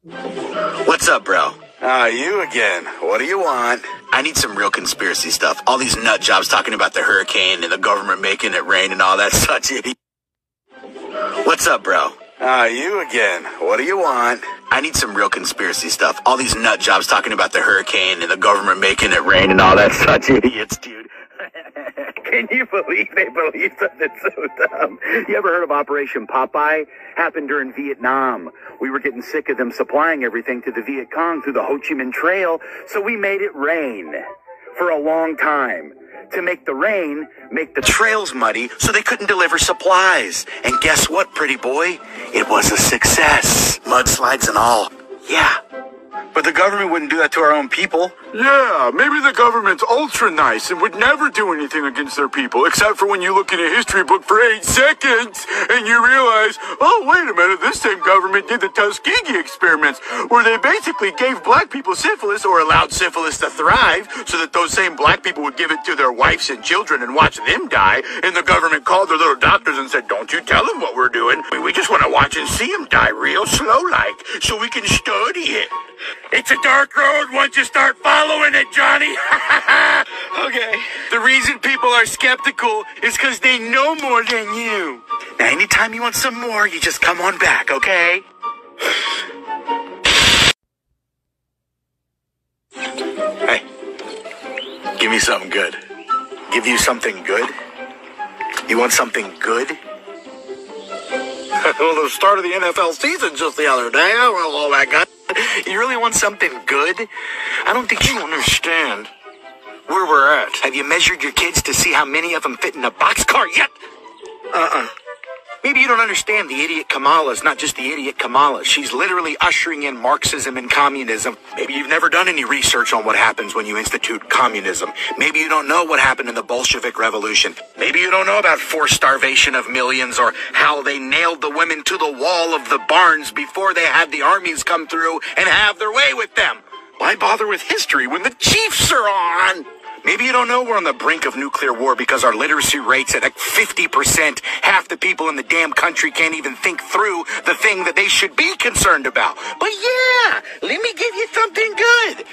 What's up, bro? You again. What do you want? I need some real conspiracy stuff. All these nut jobs talking about the hurricane and the government making it rain and all that such idiot. What's up, bro? You again. What do you want? I need some real conspiracy stuff. All these nut jobs talking about the hurricane and the government making it rain and all that such idiots, dude. Can you believe they believe something so dumb? You ever heard of Operation Popeye? Happened during Vietnam. We were getting sick of them supplying everything to the Viet Cong through the Ho Chi Minh Trail, so we made it rain for a long time. To make the rain, make the trails muddy so they couldn't deliver supplies. And guess what, pretty boy? It was a success. Mudslides and all. Yeah. But the government wouldn't do that to our own people. Yeah, maybe the government's ultra nice and would never do anything against their people, except for when you look in a history book for 8 seconds and you realize, oh, wait a minute, this same government did the Tuskegee experiments, where they basically gave black people syphilis or allowed syphilis to thrive so that those same black people would give it to their wives and children and watch them die. And the government called their little doctors and said, don't you tell them what we're doing. We just want to watch and see them die real slow-like so we can study it. It's a dark road once you start following it, Johnny. Okay. The reason people are skeptical is because they know more than you. Now, anytime you want some more, you just come on back, okay? Hey, give me something good. Give you something good? You want something good? Well, the start of the NFL season just the other day. Oh my God. You really want something good? I don't think you understand Where we're at. Have you measured your kids to see how many of them fit in a boxcar yet? Maybe you don't understand the idiot Kamala is not just the idiot Kamala. She's literally ushering in Marxism and communism. Maybe you've never done any research on what happens when you institute communism. Maybe you don't know what happened in the Bolshevik Revolution. Maybe you don't know about forced starvation of millions or how they nailed the women to the wall of the barns before they had the armies come through and have their way with them. Why bother with history when the Chiefs are on? Maybe you don't know we're on the brink of nuclear war because our literacy rate's at like 50%. Half the people in the damn country can't even think through the thing that they should be concerned about. But yeah, let me give you something good.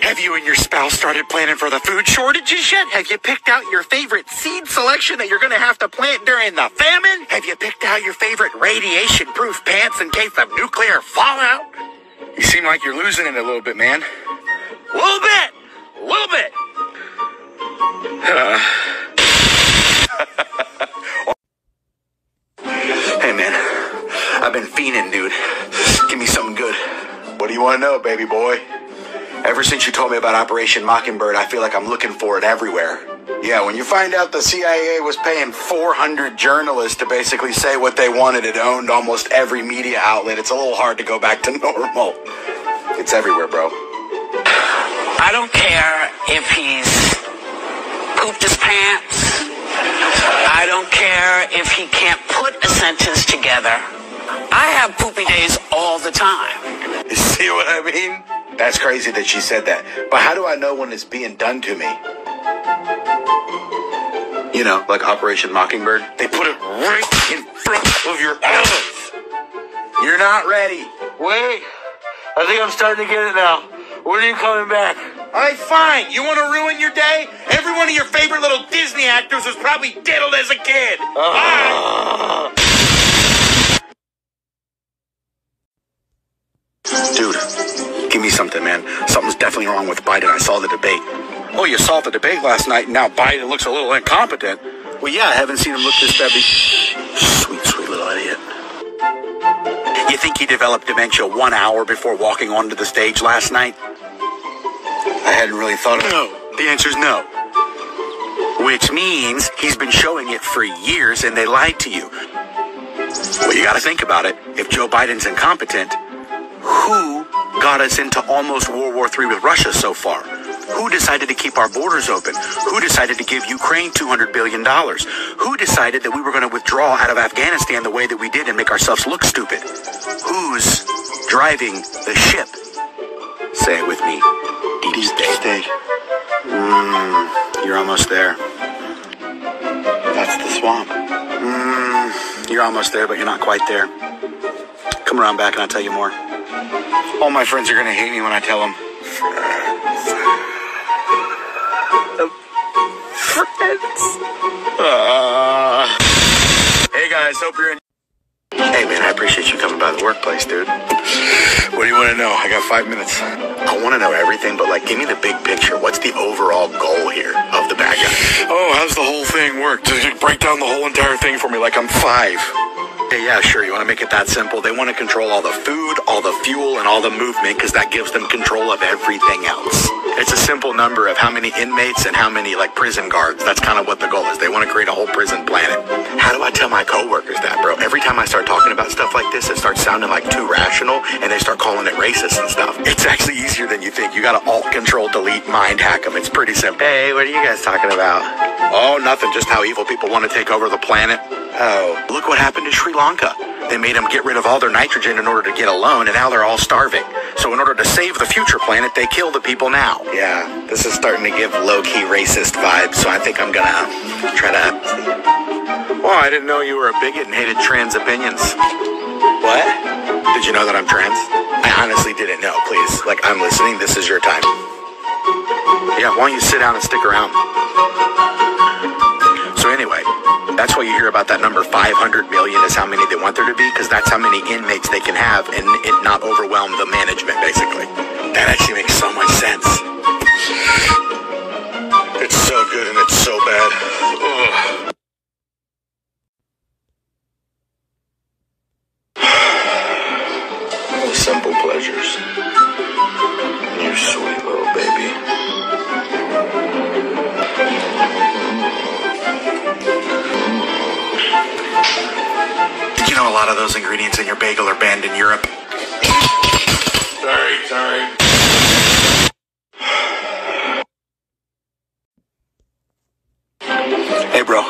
Have you and your spouse started planning for the food shortages yet? Have you picked out your favorite seed selection that you're going to have to plant during the famine? Have you picked out your favorite radiation-proof pants in case of nuclear fallout? You seem like you're losing it a little bit, man. A little bit. A little bit. Hey, man. I've been fiending, dude. Give me something good. What do you want to know, baby boy? Ever since you told me about Operation Mockingbird, I feel like I'm looking for it everywhere. Yeah, when you find out the CIA was paying 400 journalists to basically say what they wanted, it owned almost every media outlet, it's a little hard to go back to normal. It's everywhere, bro. I don't care if he's pooped his pants. I don't care if he can't put a sentence together. I have poopy days all the time. You see what I mean? That's crazy that she said that. But how do I know when it's being done to me? You know, like Operation Mockingbird. They put it right in front of your eyes. You're not ready. Wait, I think I'm starting to get it now. When are you coming back? All right, fine. You want to ruin your day? Every one of your favorite little Disney actors was probably diddled as a kid. Bye. Dude, give me something, man. Something's definitely wrong with Biden. I saw the debate. Oh, you saw the debate last night, and now Biden looks a little incompetent. Well, yeah, I haven't seen him look this bad. Sweet, sweet little idiot. You think he developed dementia 1 hour before walking onto the stage last night? I hadn't really thought of it. No. The answer's no. Which means he's been showing it for years, and they lied to you. Well, you gotta think about it. If Joe Biden's incompetent, who got us into almost World War III with Russia so far? Who decided to keep our borders open? Who decided to give Ukraine $200 billion? Who decided that we were going to withdraw out of Afghanistan the way that we did and make ourselves look stupid? Who's driving the ship? Say it with me. Deep state. You're almost there. That's the swamp. You're almost there, but you're not quite there. Come around back and I'll tell you more. All my friends are gonna hate me when I tell them. Hey guys, hope you're in. Hey man, I appreciate you coming by the workplace, dude. What do you want to know? I got 5 minutes. I want to know everything, but like, give me the big picture. What's the overall goal here of the bad guy? Oh, how's the whole thing work? Just break down the whole entire thing for me like I'm 5. Yeah, sure. You want to make it that simple? They want to control all the food, all the fuel, and all the movement because that gives them control of everything else. It's a simple number of how many inmates and how many, like, prison guards. That's kind of what the goal is. They want to create a whole prison planet. How do I tell my coworkers that, bro? Every time I start talking about stuff like this, it starts sounding like too rational, and they start calling it racist and stuff. It's actually easier than you think. You got to alt, control, delete, mind hack them. It's pretty simple. Hey, what are you guys talking about? Oh, nothing. Just how evil people want to take over the planet. Oh, look what happened to Sri Lanka. They made them get rid of all their nitrogen in order to get a loan, and now they're all starving. So in order to save the future planet, they kill the people now. Yeah, this is starting to give low-key racist vibes, so I think I'm gonna try to... Well, I didn't know you were a bigot and hated trans opinions. What? Did you know that I'm trans? I honestly didn't know, please. Like, I'm listening. This is your time. Yeah, why don't you sit down and stick around? So anyway, that's why you hear about that number 500 million is how many they want there to be, because that's how many inmates they can have and it not overwhelm the management, basically. That actually makes so much sense. It's so good and it's so bad. Ugh. Simple pleasures. You sweet little baby. Did you know a lot of those ingredients in your bagel are banned in Europe? Sorry. Hey bro,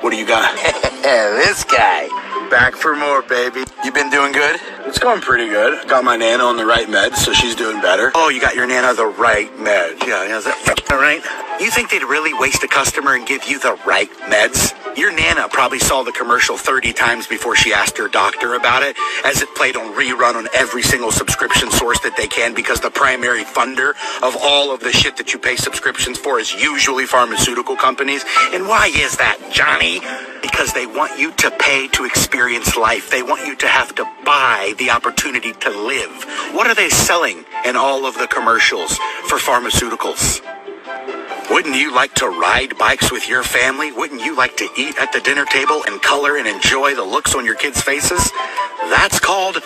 what do you got? This guy. Back for more, baby. You been doing good? It's going pretty good. Got my Nana on the right meds, so she's doing better. Oh, you got your Nana the right meds. Yeah, is that right? You think they'd really waste a customer and give you the right meds? Your Nana probably saw the commercial 30 times before she asked her doctor about it, as it played on rerun on every single subscription source that they can, because the primary funder of all of the shit that you pay subscriptions for is usually pharmaceutical companies. And why is that, Johnny? Because they want you to pay to experience life. They want you to have to buy the opportunity to live. What are they selling in all of the commercials for pharmaceuticals? Wouldn't you like to ride bikes with your family? Wouldn't you like to eat at the dinner table and color and enjoy the looks on your kids' faces? That's called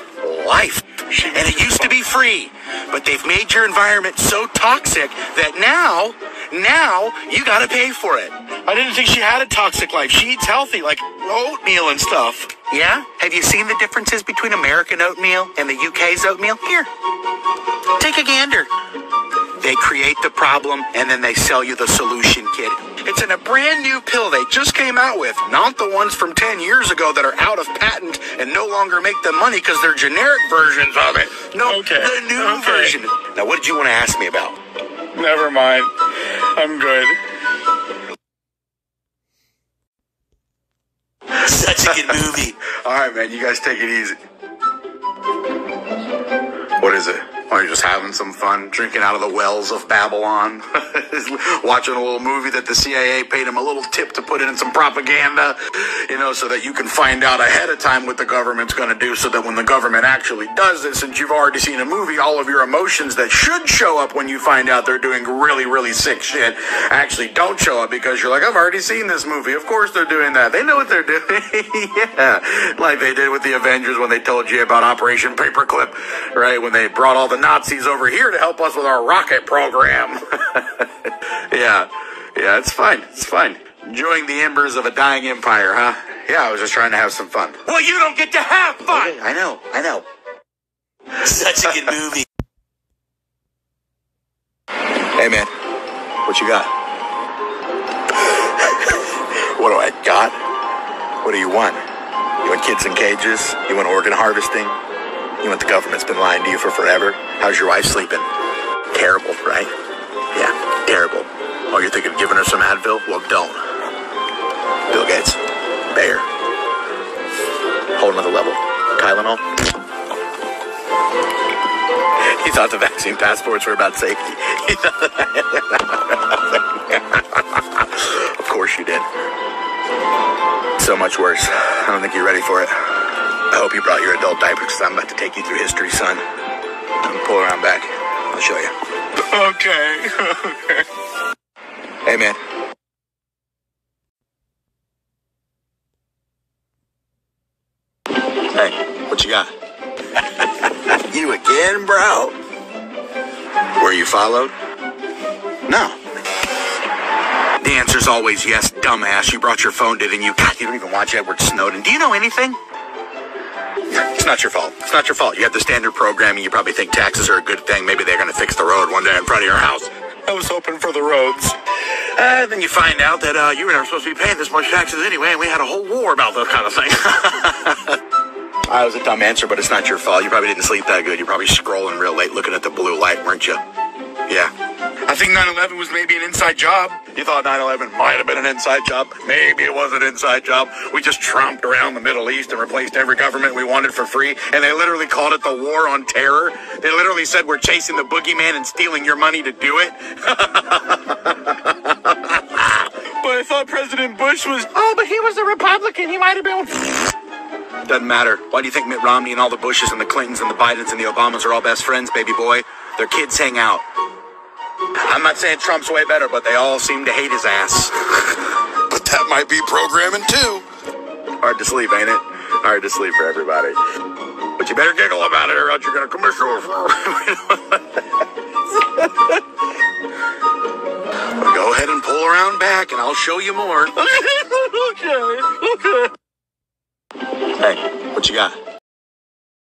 life. And it used to be free, but they've made your environment so toxic that now you gotta pay for it. I didn't think she had a toxic life. She eats healthy, like oatmeal and stuff. Yeah? Have you seen the differences between American oatmeal and the UK's oatmeal? Here, take a gander. They create the problem, and then they sell you the solution, kid. It's in a brand new pill they just came out with, not the ones from 10 years ago that are out of patent and no longer make them money because they're generic versions of it. No, the new version. Now, what did you want to ask me about? Never mind. I'm good. Such a good movie. All right, man, you guys take it easy. What is it? Are you just having some fun, drinking out of the wells of Babylon? Watching a little movie that the CIA paid him a little tip to put in some propaganda, so that you can find out ahead of time what the government's going to do, so that when the government actually does it, since you've already seen a movie, all of your emotions that should show up when you find out they're doing really, really sick shit actually don't show up, because you're like, I've already seen this movie. Of course they're doing that. They know what they're doing. Yeah, like they did with the Avengers when they told you about Operation Paperclip, right? When they brought all the Nazis over here to help us with our rocket program. Yeah, it's fine. Enjoying the embers of a dying empire, huh? Yeah, I was just trying to have some fun. Well, you don't get to have fun! Okay, I know. Such a good movie. Hey, man, what you got? What do I got? What do you want? You want kids in cages? You want organ harvesting? You want the government's been lying to you for forever? How's your wife sleeping? Terrible, right? Yeah, terrible. Oh, you're thinking of giving her some Advil? Well, don't. Bill Gates. Bayer. Whole another level. Tylenol. He thought the vaccine passports were about safety. He thought Of course you did. So much worse. I don't think you're ready for it. I hope you brought your adult diapers because I'm about to take you through history, son. Pull around back. I'll show you. Okay. Hey, man. Hey, what you got? You again, bro? Were you followed? No. The answer's always yes, dumbass. You brought your phone, didn't you? God, you don't even watch Edward Snowden. Do you know anything? It's not your fault. It's not your fault. You have the standard programming. You probably think taxes are a good thing. Maybe they're going to fix the road one day in front of your house. I was hoping for the roads. Then you find out that you were never supposed to be paying this much taxes anyway, and we had a whole war about those kind of things. That was a dumb answer, but it's not your fault. You probably didn't sleep that good. You're probably scrolling real late looking at the blue light, weren't you? Yeah. I think 9/11 was maybe an inside job. You thought 9/11 might have been an inside job? Maybe it was an inside job. We just tromped around the Middle East and replaced every government we wanted for free, and they literally called it the War on Terror. They literally said we're chasing the boogeyman and stealing your money to do it. But I thought President Bush was... Oh, but he was a Republican. He might have been... Doesn't matter. Why do you think Mitt Romney and all the Bushes and the Clintons and the Bidens and the Obamas are all best friends, baby boy? Their kids hang out. I'm not saying Trump's way better, but they all seem to hate his ass. But that might be programming too. Hard to sleep, ain't it? Hard to sleep for everybody. But you better giggle about it or else you're going to commission her. Well, go ahead and pull around back and I'll show you more. Okay. Hey, what you got?